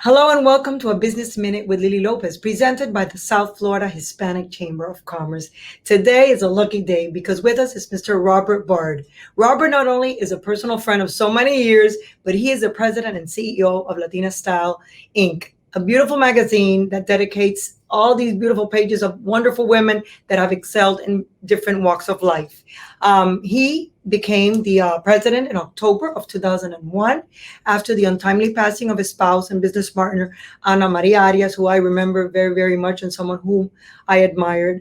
Hello and welcome to a Business Minute with Lily Lopez, presented by the South Florida Hispanic Chamber of Commerce. Today is a lucky day because with us is Mr. Robert Bard. Robert not only is a personal friend of so many years, but he is the president and CEO of Latina Style Inc., a beautiful magazine that dedicates all these beautiful pages of wonderful women that have excelled in different walks of life. He became the president in October of 2001 after the untimely passing of his spouse and business partner, Ana Maria Arias, who I remember very, very much and someone whom I admired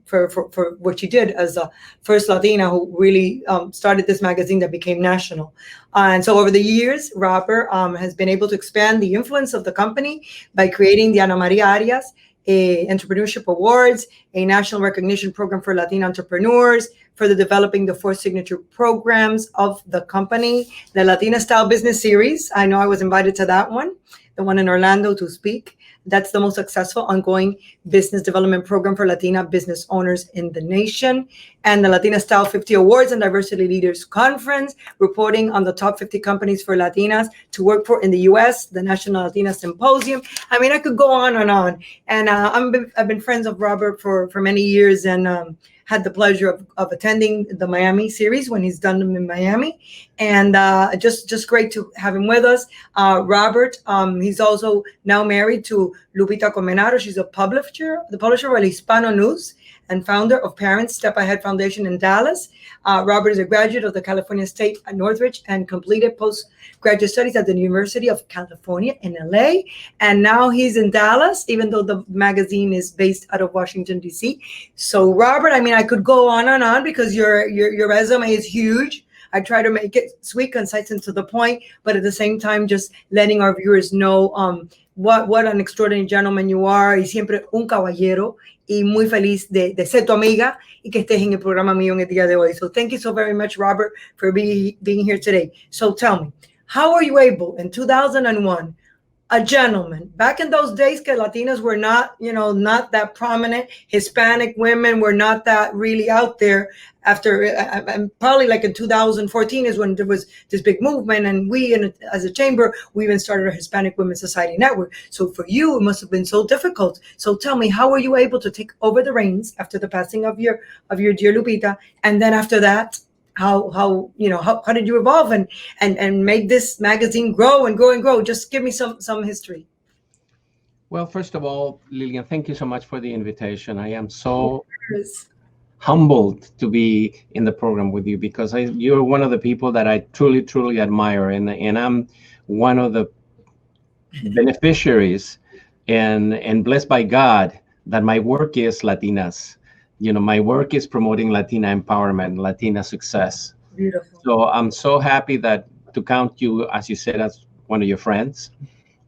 for what she did as the first Latina who really started this magazine that became national. And so over the years, Robert has been able to expand the influence of the company by creating the Ana Maria Arias Entrepreneurship Awards, a national recognition program for Latina entrepreneurs, further developing the four signature programs of the company, the Latina Style Business Series. I know I was invited to that one, the one in Orlando to speak. That's the most successful ongoing business development program for Latina business owners in the nation. And the Latina Style 50 Awards and Diversity Leaders Conference, reporting on the top 50 companies for Latinas to work for in the U.S., the National Latina Symposium. I mean, I could go on and on. And I've been friends of Robert for many years and had the pleasure of attending the Miami series when he's done them in Miami. And just great to have him with us. Robert, he's also now married to Lupita Comenaro. She's the publisher of El Hispano News and founder of Parents Step Ahead Foundation in Dallas. Robert is a graduate of the California State at Northridge and completed postgraduate studies at the University of California in LA. And now he's in Dallas, even though the magazine is based out of Washington, D.C. So, Robert, I mean, I could go on and on because your resume is huge. I try to make it sweet, concise, and to the point, but at the same time, just letting our viewers know what an extraordinary gentleman you are y siempre un caballero y muy feliz de ser tu amiga y que estés en el programa mío en el día de hoy. So thank you so very much, Robert, for being here today. So tell me, how are you able in 2001, a gentleman, back in those days, que Latinas were not, not that prominent. Hispanic women were not that really out there. After probably like in 2014 is when there was this big movement, and we, as a chamber, we even started a Hispanic Women's Society Network. So for you, it must have been so difficult. So tell me, how were you able to take over the reins after the passing of your dear Lupita, and then after that? How did you evolve and make this magazine grow and grow and grow? Just give me some history. Well, first of all, Lillian, thank you so much for the invitation. I am so humbled to be in the program with you because you're one of the people that I truly, truly admire, and I'm one of the beneficiaries and blessed by God that my work is Latinas. My work is promoting Latina empowerment, Latina success. Beautiful. So I'm so happy to count you, as you said, as one of your friends.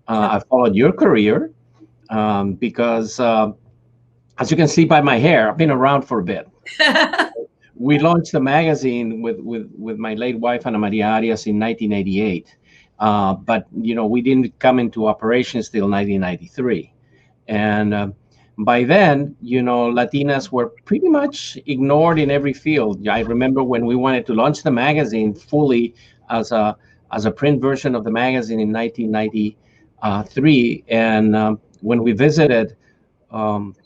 I followed your career because, as you can see by my hair, I've been around for a bit. We launched the magazine with my late wife, Ana Maria Arias, in 1988. But, we didn't come into operations till 1993. And by then, Latinas were pretty much ignored in every field. I remember when we wanted to launch the magazine fully as a print version of the magazine in 1993, and when we visited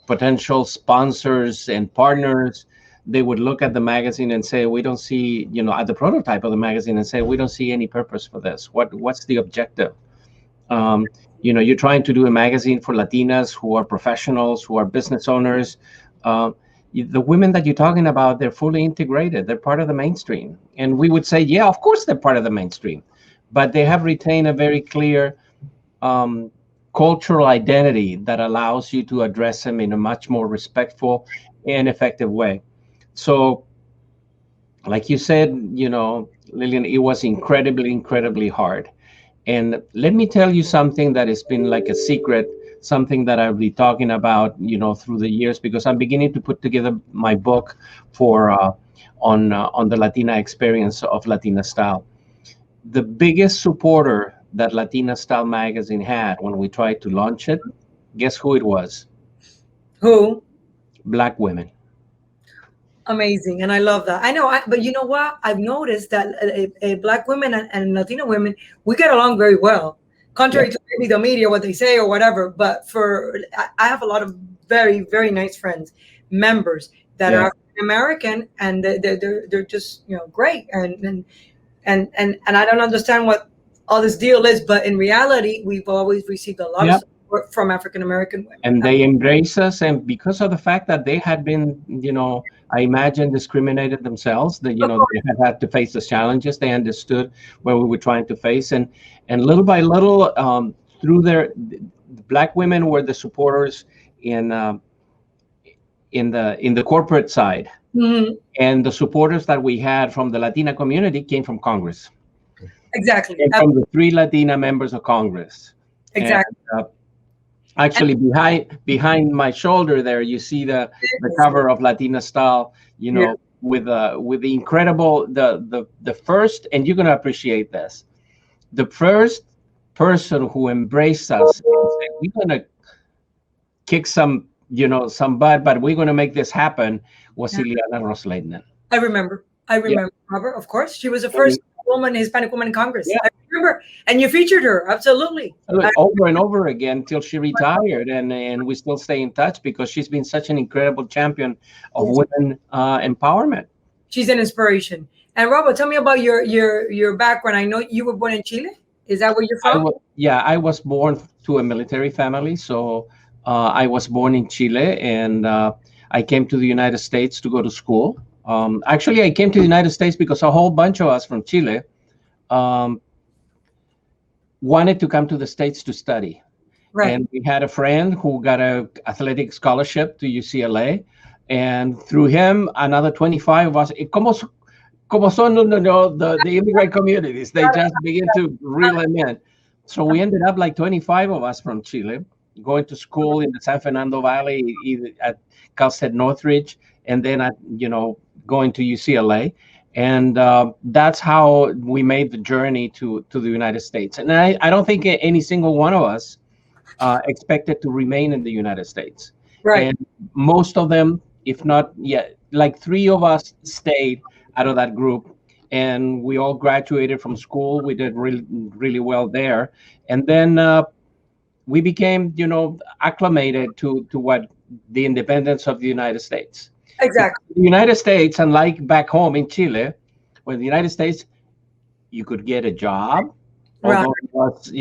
potential sponsors and partners, they would look at the magazine and say, we don't see, at the prototype of the magazine and say, we don't see any purpose for this. What's the objective? You're trying to do a magazine for Latinas who are professionals, who are business owners. The women that you're talking about, they're fully integrated. They're part of the mainstream. And we would say, yeah, of course they're part of the mainstream. But they have retained a very clear cultural identity that allows you to address them in a much more respectful and effective way. So, like you said, Lillian, it was incredibly, incredibly hard. And let me tell you something that has been like a secret, something that I'll be talking about, through the years, because I'm beginning to put together my book on the Latina experience of Latina Style. The biggest supporter that Latina Style magazine had when we tried to launch it, guess who it was? Who? Black women. Amazing. And I love that. I know, but you know what? I've noticed that Black women and Latina women, we get along very well. contrary to maybe the media, what they say or whatever. But I have a lot of very, very nice friends, members that Yeah. are African American, and they're just great. And I don't understand what all this deal is, but in reality, we've always received a lot of Yeah. support from African American women. And they embrace us, and because of the fact that they had been, I imagine, discriminated themselves, that Of course. they had to face the challenges. They understood what we were trying to face, and little by little, through the black women were the supporters in the corporate side, Mhm. and the supporters that we had from the Latina community came from Congress, Exactly. and from the 3 Latina members of Congress. And Exactly. actually, behind my shoulder there, you see the cover of Latina Style, Yeah. with the incredible, the first, and you're gonna appreciate this, the first person who embraced us and said, we're gonna kick some butt, but we're gonna make this happen, was Yeah. Ileana Ros-Lehtinen. I remember. Yeah. Robert. Of course, she was the first Hispanic woman in Congress. Yeah. I remember, and you featured her absolutely. Over and over again till she retired, and we still stay in touch because she's been such an incredible champion of women empowerment. She's an inspiration. And Robert, tell me about your background. I know you were born in Chile. Is that where you're from? I was born to a military family, so I was born in Chile, and I came to the United States to go to school. Actually, I came to the United States because a whole bunch of us from Chile wanted to come to the States to study. Right. And we had a friend who got an athletic scholarship to UCLA, and through him, another 25 of us. Como son the immigrant communities, they just begin to reel them in. So we ended up like 25 of us from Chile, going to school in the San Fernando Valley, either at Cal State Northridge, and then going to UCLA. And that's how we made the journey to the United States. And I don't think any single one of us expected to remain in the United States. Right. And most of them, if not yet, like 3 of us stayed out of that group, and we all graduated from school. We did really, really well there. And then we became, acclimated to what the independence of the United States. Exactly. The United States, unlike back home in Chile, where the United States, you could get a job, although it was,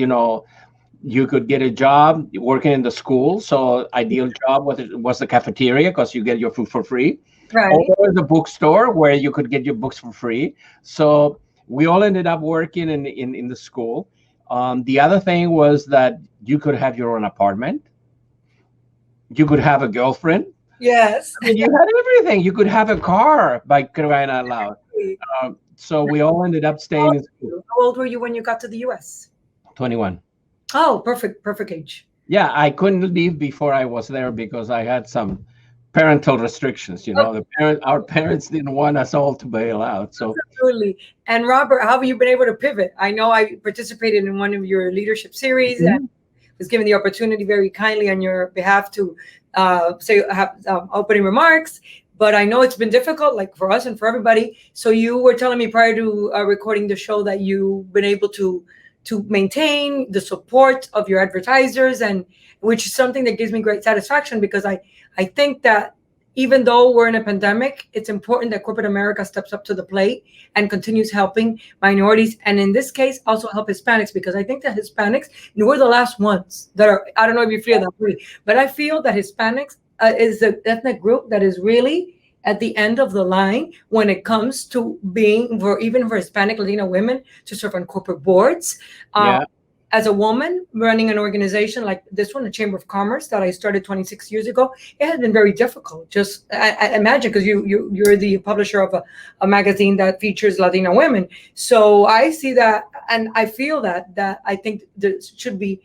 you could get a job working in the school. So ideal job was the cafeteria, because you get your food for free. Right. Or the bookstore, where you could get your books for free. So we all ended up working in the school. The other thing was that you could have your own apartment. You could have a girlfriend. Yes. I mean, you had everything. You could have a car, by crying out loud. So we all ended up staying in school. How old were you when you got to the U.S.? 21. Oh, perfect age. Yeah, I couldn't leave before I was there because I had some parental restrictions. Our parents didn't want us all to bail out. So absolutely. And Robert, how have you been able to pivot? I know I participated in one of your leadership series and was given the opportunity very kindly on your behalf to have opening remarks. But I know it's been difficult, like for us and for everybody. So you were telling me prior to recording the show that you've been able to maintain the support of your advertisers, and which is something that gives me great satisfaction, because I think that even though we're in a pandemic, it's important that corporate America steps up to the plate and continues helping minorities, and in this case, also help Hispanics, because I think that Hispanics, we're the last ones that are, I don't know if you feel that way, but I feel that Hispanics is the ethnic group that is really at the end of the line when it comes to being, even for Hispanic Latina women to serve on corporate boards. As a woman running an organization like this one, the Chamber of Commerce that I started 26 years ago, it has been very difficult. Just I imagine, because you're the publisher of a magazine that features Latina women. So I see that, and I feel that I think there should be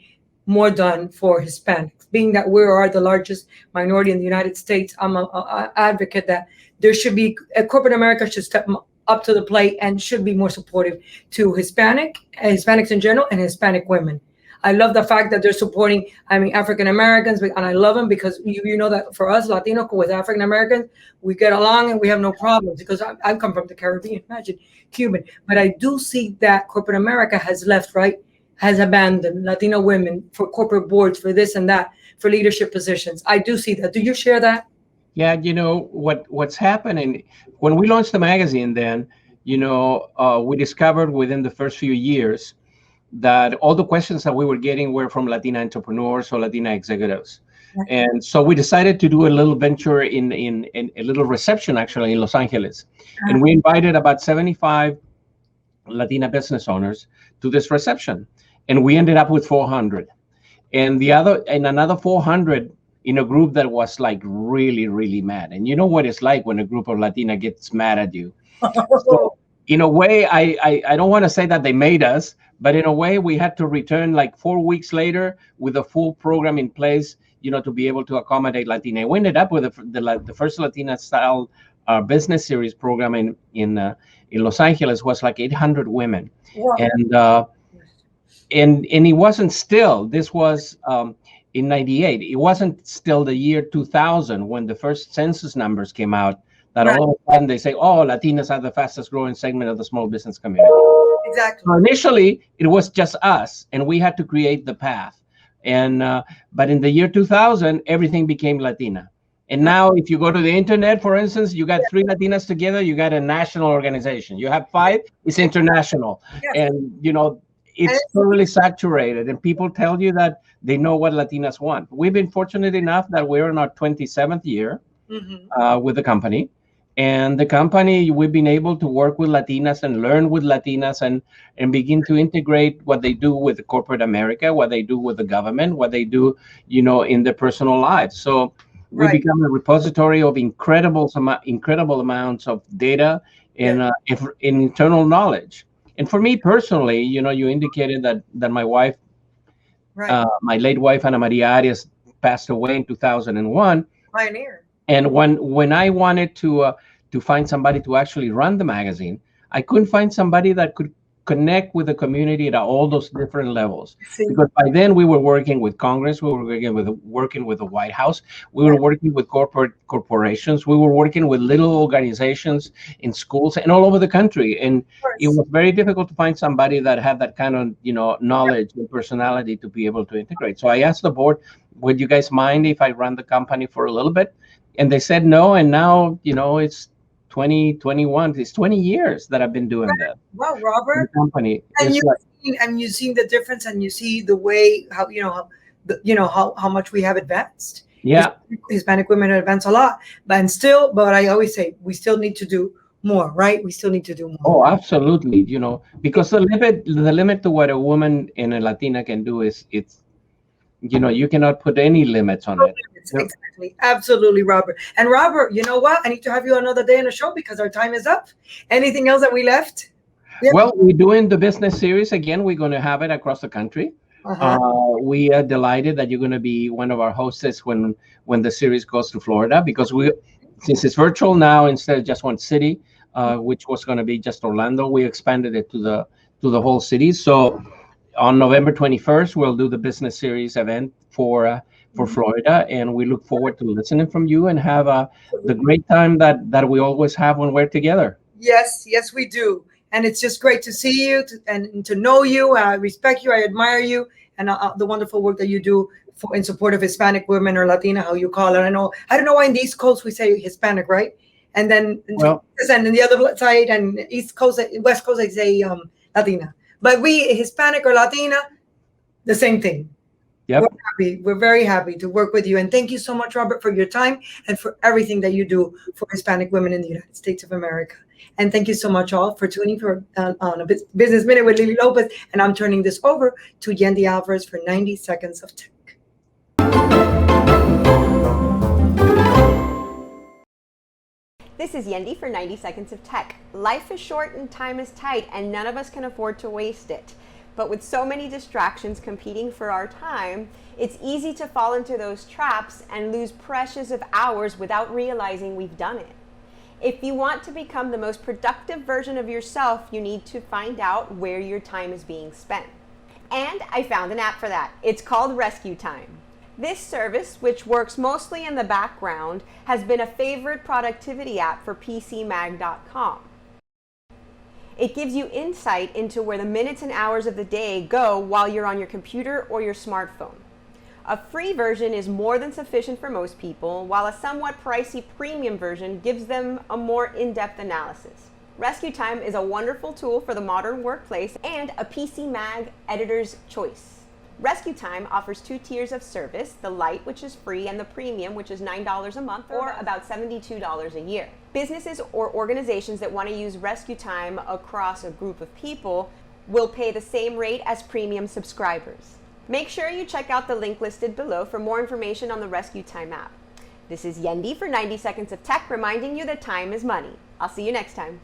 more done for Hispanics, being that we are the largest minority in the United States. I'm an advocate that there should be, corporate America should step up to the plate and should be more supportive to Hispanics in general, and Hispanic women. I love the fact that they're supporting, African Americans, and I love them because you know that for us Latinos with African Americans, we get along and we have no problems, because I come from the Caribbean, imagine Cuban. But I do see that corporate America has has abandoned Latina women for corporate boards, for this and that, for leadership positions. I do see that. Do you share that? Yeah, what's happening when we launched the magazine. Then, we discovered within the first few years that all the questions that we were getting were from Latina entrepreneurs or Latina executives. And so we decided to do a little venture in a little reception actually in Los Angeles. And we invited about 75 Latina business owners to this reception. And we ended up with 400. And another 400 in a group that was like really, really mad. And you know what it's like when a group of Latina gets mad at you. So in a way, I don't want to say that they made us, but in a way, we had to return like 4 weeks later with a full program in place, to be able to accommodate Latina. We ended up with the first Latina style business series program in Los Angeles was like 800 women. Wow. And it wasn't still. This was in '98. It wasn't still the year 2000 when the first census numbers came out. That all of a sudden they say, oh, Latinas are the fastest growing segment of the small business community. Exactly. So initially, it was just us, and we had to create the path. And but in the year 2000, everything became Latina. And now, if you go to the internet, for instance, you got 3 Latinas together, you got a national organization. You have 5, it's international. And, it's totally saturated. And people tell you that they know what Latinas want. We've been fortunate enough that we're in our 27th year with the company. And the company, we've been able to work with Latinas and learn with Latinas and begin to integrate what they do with corporate America, what they do with the government, what they do, in their personal lives. So we become a repository of incredible amounts of data and internal knowledge. And for me personally, you indicated that my wife, my late wife, Ana Maria Arias, passed away in 2001. Pioneer. And when I wanted to find somebody to actually run the magazine, I couldn't find somebody that could connect with the community at all those different levels. Because by then we were working with Congress, we were working with the White House, we were working with corporations, we were working with little organizations in schools and all over the country. And it was very difficult to find somebody that had that kind of knowledge and personality to be able to integrate. So I asked the board, would you guys mind if I run the company for a little bit? And they said no. And now, it's 2021. It's 20 years that I've been doing that. Wow, Robert. The company. And you've seen the difference, and you see the way how how much we have advanced. Yeah. Hispanic women have advanced a lot, but I always say we still need to do more, right? We still need to do more. Oh, absolutely. Because the limit to what a woman and a Latina can do is you cannot put any limits on it. Exactly. Absolutely, Robert. And Robert, you know what? I need to have you another day in the show because our time is up. Anything else that we left? Yeah. Well, we're doing the business series again. We're going to have it across the country. We are delighted that you're going to be one of our hosts when the series goes to Florida, because since it's virtual now, instead of just one city, which was going to be just Orlando, we expanded it to the whole city. So on November 21st, we'll do the business series event for Florida, and we look forward to listening from you and have the great time that we always have when we're together. Yes, we do. And it's just great to see you and to know you. I respect you. I admire you, and the wonderful work that you do in support of Hispanic women, or Latina, how you call it. I don't know why in the East Coast we say Hispanic, right? And then and in the other side and East Coast, West Coast, they say Latina. But we, Hispanic or Latina, the same thing. Yep. We're very happy to work with you. And thank you so much, Robert, for your time and for everything that you do for Hispanic women in the United States of America. And thank you so much all for tuning for on a Business Minute with Lily Lopez. And I'm turning this over to Yendi Alvarez for 90 Seconds of Tech. This is Yendi for 90 Seconds of Tech. Life is short and time is tight, and none of us can afford to waste it. But with so many distractions competing for our time, it's easy to fall into those traps and lose precious of hours without realizing we've done it. If you want to become the most productive version of yourself, you need to find out where your time is being spent. And I found an app for that. It's called Rescue Time. This service, which works mostly in the background, has been a favorite productivity app for PCMag.com. It gives you insight into where the minutes and hours of the day go while you're on your computer or your smartphone. A free version is more than sufficient for most people, while a somewhat pricey premium version gives them a more in-depth analysis. Rescue Time is a wonderful tool for the modern workplace and a PC Mag editor's choice. Rescue Time offers 2 tiers of service, the Lite, which is free, and the Premium, which is $9 a month, or about $72 a year. Businesses or organizations that want to use Rescue Time across a group of people will pay the same rate as premium subscribers. Make sure you check out the link listed below for more information on the Rescue Time app. This is Yendi for 90 Seconds of Tech, reminding you that time is money. I'll see you next time.